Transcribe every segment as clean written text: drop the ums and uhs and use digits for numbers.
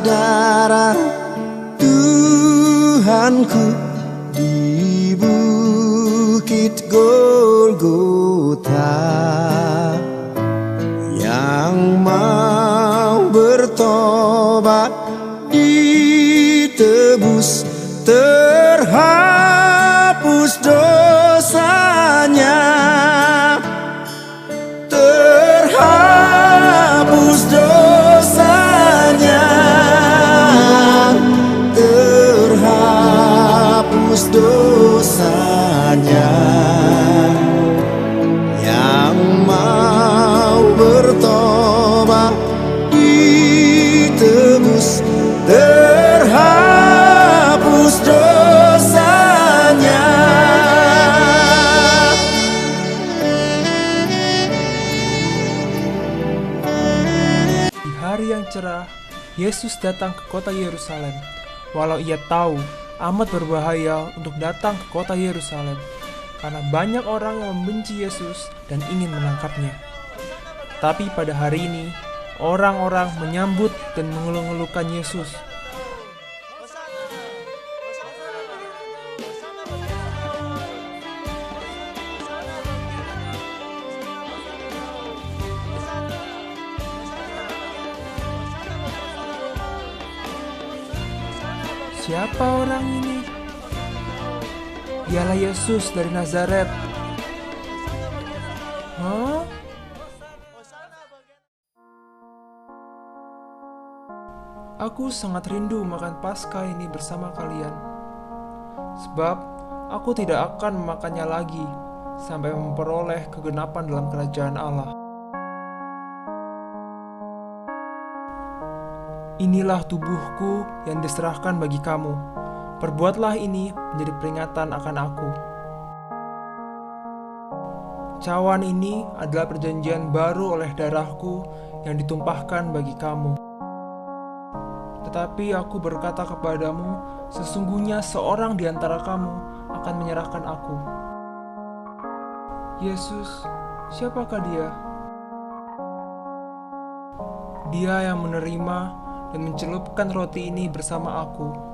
darah Tuhanku di bukit Golgota, yang mau bertobat ditebus, terhapus dosanya, terhapus dosanya, terhapus dosanya. Yang mau bertobat ditebus, terhapus dosanya. Di hari yang cerah, Yesus datang ke kota Yerusalem. Walau ia tahu amat berbahaya untuk datang ke kota Yerusalem, karena banyak orang yang membenci Yesus dan ingin menangkapnya. Tapi pada hari ini, orang-orang menyambut dan mengeluh-ngeluhkan Yesus. Siapa orang ini? Dialah Yesus dari Nazaret. Hah? Aku sangat rindu makan Paskah ini bersama kalian. Sebab aku tidak akan memakannya lagi sampai memperoleh kegenapan dalam kerajaan Allah. Inilah tubuhku yang diserahkan bagi kamu. Perbuatlah ini menjadi peringatan akan aku. Cawan ini adalah perjanjian baru oleh darahku yang ditumpahkan bagi kamu. Tetapi aku berkata kepadamu, sesungguhnya seorang di antara kamu akan menyerahkan aku. Yesus, siapakah dia? Dia yang menerima dan mencelupkan roti ini bersama aku.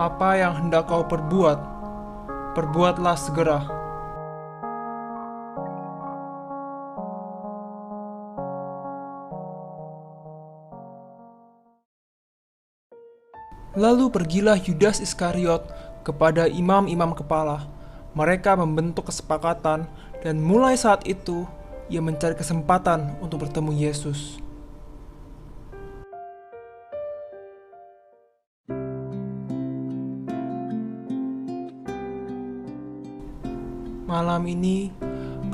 Apa yang hendak kau perbuat, perbuatlah segera. Lalu pergilah Yudas Iskariot kepada imam-imam kepala. Mereka membentuk kesepakatan, dan mulai saat itu ia mencari kesempatan untuk bertemu Yesus. Malam ini,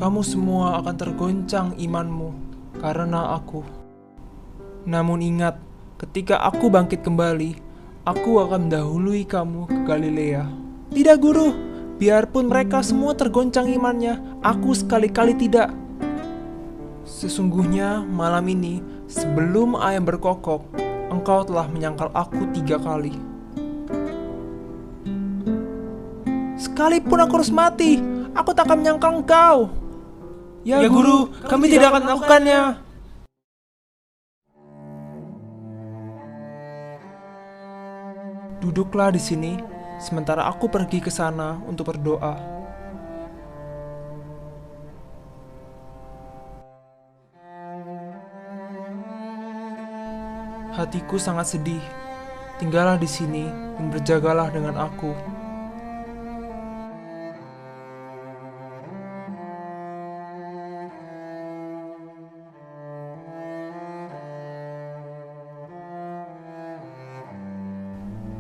kamu semua akan tergoncang imanmu karena aku. Namun ingat, ketika aku bangkit kembali, aku akan mendahului kamu ke Galilea. Tidak, Guru. Biarpun mereka semua tergoncang imannya, aku sekali-kali tidak. Sesungguhnya malam ini, sebelum ayam berkokok, engkau telah menyangkal aku 3 kali. Sekalipun aku harus mati, aku tak akan menyangkal engkau. Ya, Guru, kami tidak akan melakukannya. Duduklah di sini, sementara aku pergi ke sana untuk berdoa. Hatiku sangat sedih. Tinggallah di sini dan berjagalah dengan aku.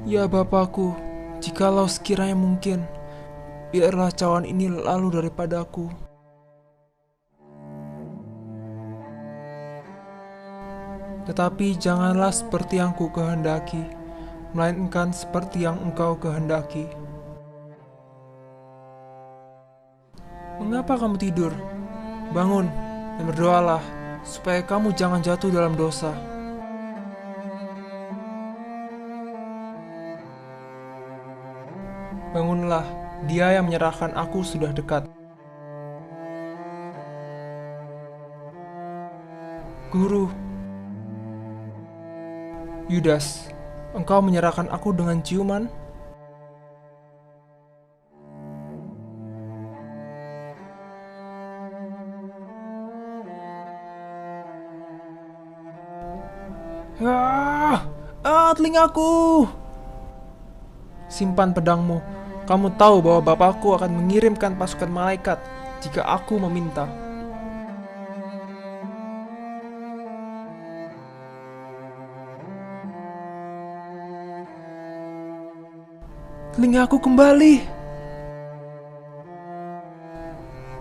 Ya Bapakku, jikalau sekiranya mungkin, biarlah cawan ini lalu daripadaku. Tetapi janganlah seperti yang ku kehendaki, melainkan seperti yang engkau kehendaki. Mengapa kamu tidur? Bangun dan berdoalah, supaya kamu jangan jatuh dalam dosa. Bangunlah, dia yang menyerahkan aku sudah dekat. Guru, Yudas, engkau menyerahkan aku dengan ciuman? Telingaku! Simpan pedangmu. Kamu tahu bahwa Bapakku akan mengirimkan pasukan malaikat jika aku meminta. Telingaku kembali.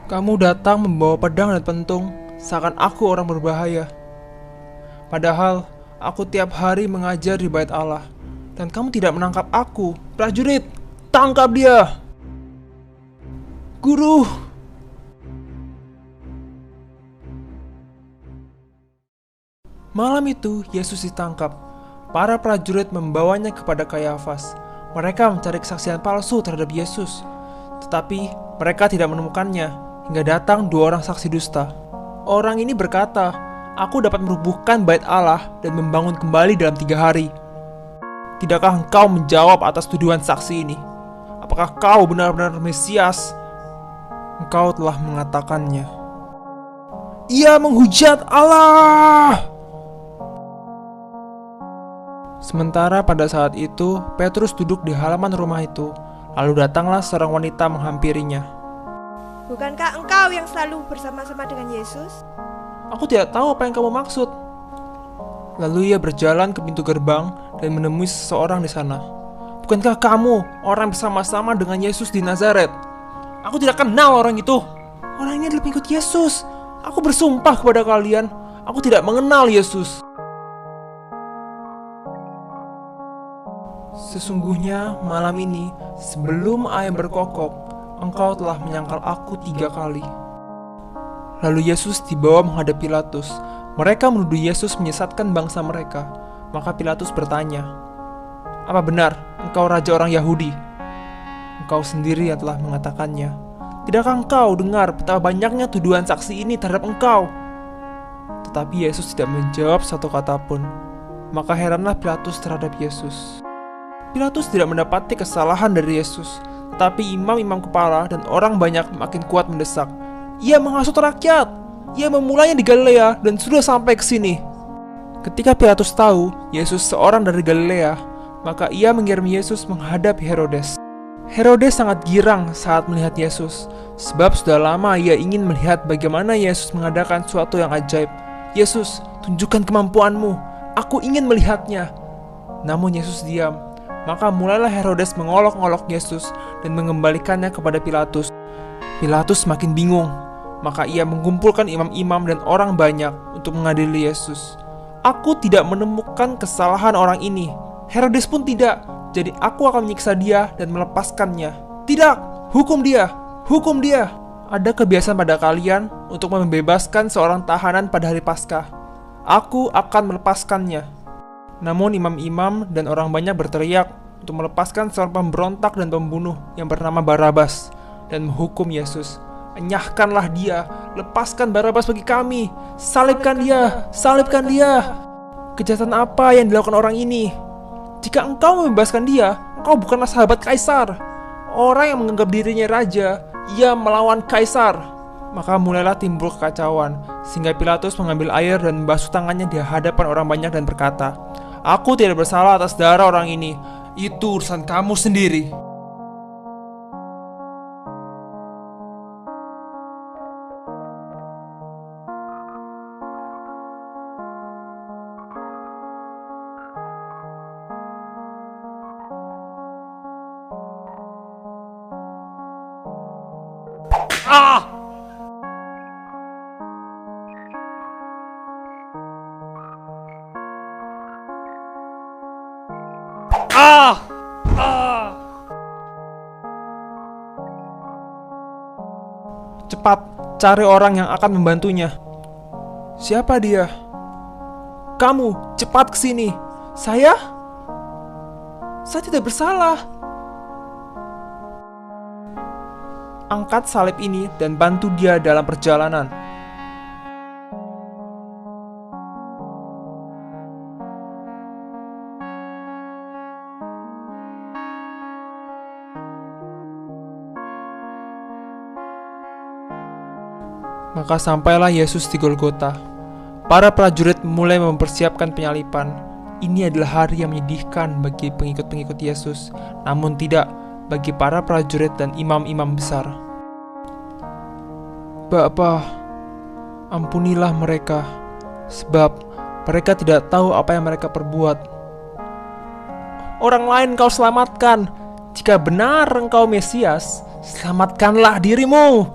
Kamu datang membawa pedang dan pentung, seakan aku orang berbahaya. Padahal aku tiap hari mengajar di bait Allah, dan kamu tidak menangkap aku. Prajurit, tangkap dia! Guru! Malam itu, Yesus ditangkap. Para prajurit membawanya kepada Kayafas. Mereka mencari kesaksian palsu terhadap Yesus, tetapi mereka tidak menemukannya, hingga datang 2 orang saksi dusta. Orang ini berkata, "Aku dapat merubuhkan bait Allah dan membangun kembali dalam 3 hari. Tidakkah engkau menjawab atas tuduhan saksi ini? Apakah kau benar-benar Mesias?" Engkau telah mengatakannya. Ia menghujat Allah. Sementara pada saat itu, Petrus duduk di halaman rumah itu. Lalu datanglah seorang wanita menghampirinya. Bukankah engkau yang selalu bersama-sama dengan Yesus? Aku tidak tahu apa yang kamu maksud. Lalu ia berjalan ke pintu gerbang dan menemui seseorang di sana. Bukankah kamu orang bersama-sama dengan Yesus di Nazaret? Aku tidak kenal orang itu. Orang ini adalah pengikut Yesus. Aku bersumpah kepada kalian, aku tidak mengenal Yesus. Sesungguhnya malam ini, sebelum ayam berkokok, engkau telah menyangkal aku 3 kali. Lalu Yesus dibawa menghadap Pilatus. Mereka menuduh Yesus menyesatkan bangsa mereka. Maka Pilatus bertanya, "Apa benar engkau raja orang Yahudi?" Engkau sendiri yang telah mengatakannya. Tidakkah engkau dengar betapa banyaknya tuduhan saksi ini terhadap engkau? Tetapi Yesus tidak menjawab satu kata pun. Maka heranlah Pilatus terhadap Yesus. Pilatus tidak mendapati kesalahan dari Yesus, tetapi imam-imam kepala dan orang banyak makin kuat mendesak. Ia menghasut rakyat. Ia memulainya di Galilea dan sudah sampai ke sini. Ketika Pilatus tahu Yesus seorang dari Galilea, maka ia mengirim Yesus menghadap Herodes. Herodes sangat girang saat melihat Yesus, sebab sudah lama ia ingin melihat bagaimana Yesus mengadakan sesuatu yang ajaib. "Yesus, tunjukkan kemampuanmu. Aku ingin melihatnya." Namun Yesus diam. Maka mulailah Herodes mengolok-olok Yesus dan mengembalikannya kepada Pilatus. Pilatus makin bingung. Maka ia mengumpulkan imam-imam dan orang banyak untuk mengadili Yesus. "Aku tidak menemukan kesalahan orang ini. Herodes pun tidak. Jadi aku akan menyiksa dia dan melepaskannya." "Tidak! Hukum dia! Hukum dia!" Ada kebiasaan pada kalian untuk membebaskan seorang tahanan pada hari Paskah. Aku akan melepaskannya. Namun imam-imam dan orang banyak berteriak untuk melepaskan seorang pemberontak dan pembunuh yang bernama Barabas dan menghukum Yesus. "Enyahkanlah dia, lepaskan Barabas bagi kami, salibkan dia, salibkan dia." Kejahatan apa yang dilakukan orang ini? Jika engkau membebaskan dia, engkau bukanlah sahabat Kaisar. Orang yang menganggap dirinya raja, ia melawan Kaisar. Maka mulailah timbul kekacauan, sehingga Pilatus mengambil air dan membasuh tangannya di hadapan orang banyak dan berkata, "Aku tidak bersalah atas darah orang ini. Itu urusan kamu sendiri." Cepat, cari orang yang akan membantunya. Siapa dia? Kamu, cepat ke sini. Saya tidak bersalah. Angkat salib ini dan bantu dia dalam perjalanan. Maka sampailah Yesus di Golgota. Para prajurit mulai mempersiapkan penyalipan. Ini adalah hari yang menyedihkan bagi pengikut-pengikut Yesus, namun tidak bagi para prajurit dan imam-imam besar. Bapa, ampunilah mereka, sebab mereka tidak tahu apa yang mereka perbuat. Orang lain kau selamatkan. Jika benar engkau Mesias, selamatkanlah dirimu.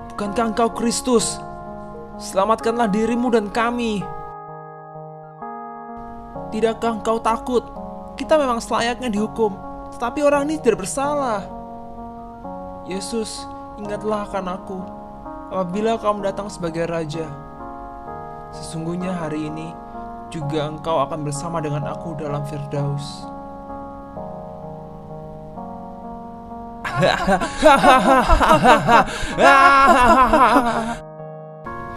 Bukankah engkau Kristus? Selamatkanlah dirimu dan kami. Tidakkah engkau takut? Kita memang selayaknya dihukum, tetapi orang ini tidak bersalah. Yesus, ingatlah akan aku apabila kau datang sebagai Raja. Sesungguhnya hari ini juga engkau akan bersama dengan aku dalam Firdaus.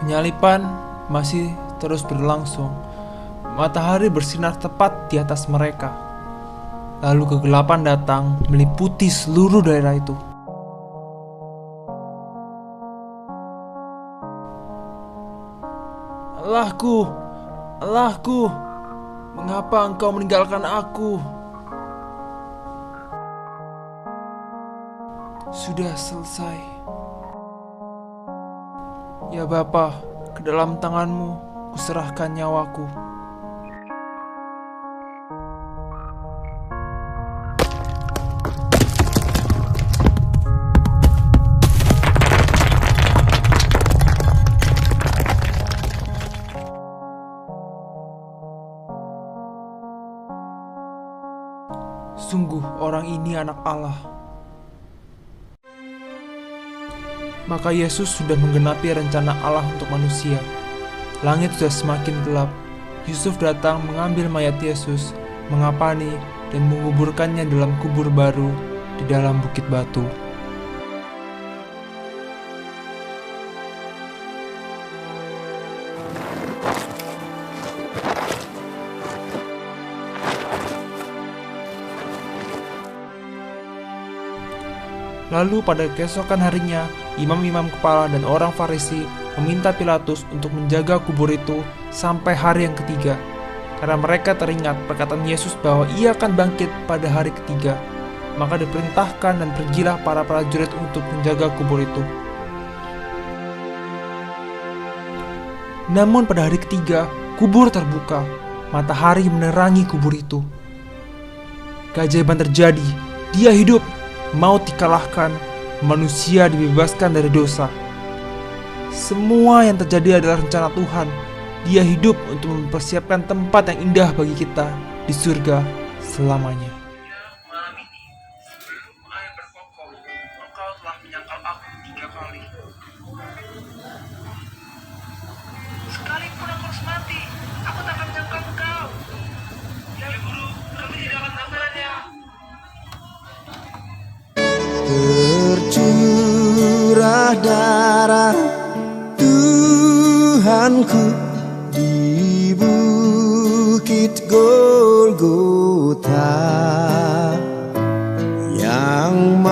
Penyalipan masih terus berlangsung. Matahari bersinar tepat di atas mereka. Lalu kegelapan datang meliputi seluruh daerah itu. Allahku, Allahku, mengapa engkau meninggalkan aku? Sudah selesai. Ya Bapa, ke dalam tangan-Mu kuserahkan nyawaku. Sungguh orang ini anak Allah. Maka Yesus sudah menggenapi rencana Allah untuk manusia. Langit sudah semakin gelap. Yusuf datang mengambil mayat Yesus, mengapani dan menguburkannya dalam kubur baru di dalam bukit batu. Lalu pada keesokan harinya, imam-imam kepala dan orang Farisi meminta Pilatus untuk menjaga kubur itu sampai hari yang ketiga, karena mereka teringat perkataan Yesus bahwa ia akan bangkit pada hari ketiga. Maka diperintahkan dan pergilah para prajurit untuk menjaga kubur itu. Namun pada hari ketiga, kubur terbuka, matahari menerangi kubur itu. Keajaiban terjadi, dia hidup. Maut dikalahkan, manusia dibebaskan dari dosa. Semua yang terjadi adalah rencana Tuhan. Dia hidup untuk mempersiapkan tempat yang indah bagi kita di surga selamanya. Malam ini, sebelum air berkokok, engkau telah menyangkal aku 3 kali. Sekalipun aku harus mati, aku tak akan menyangkal engkau. Ya Guru, kami tidak akan melakukannya. Tercurah darah Tuhanku di bukit Golgota yang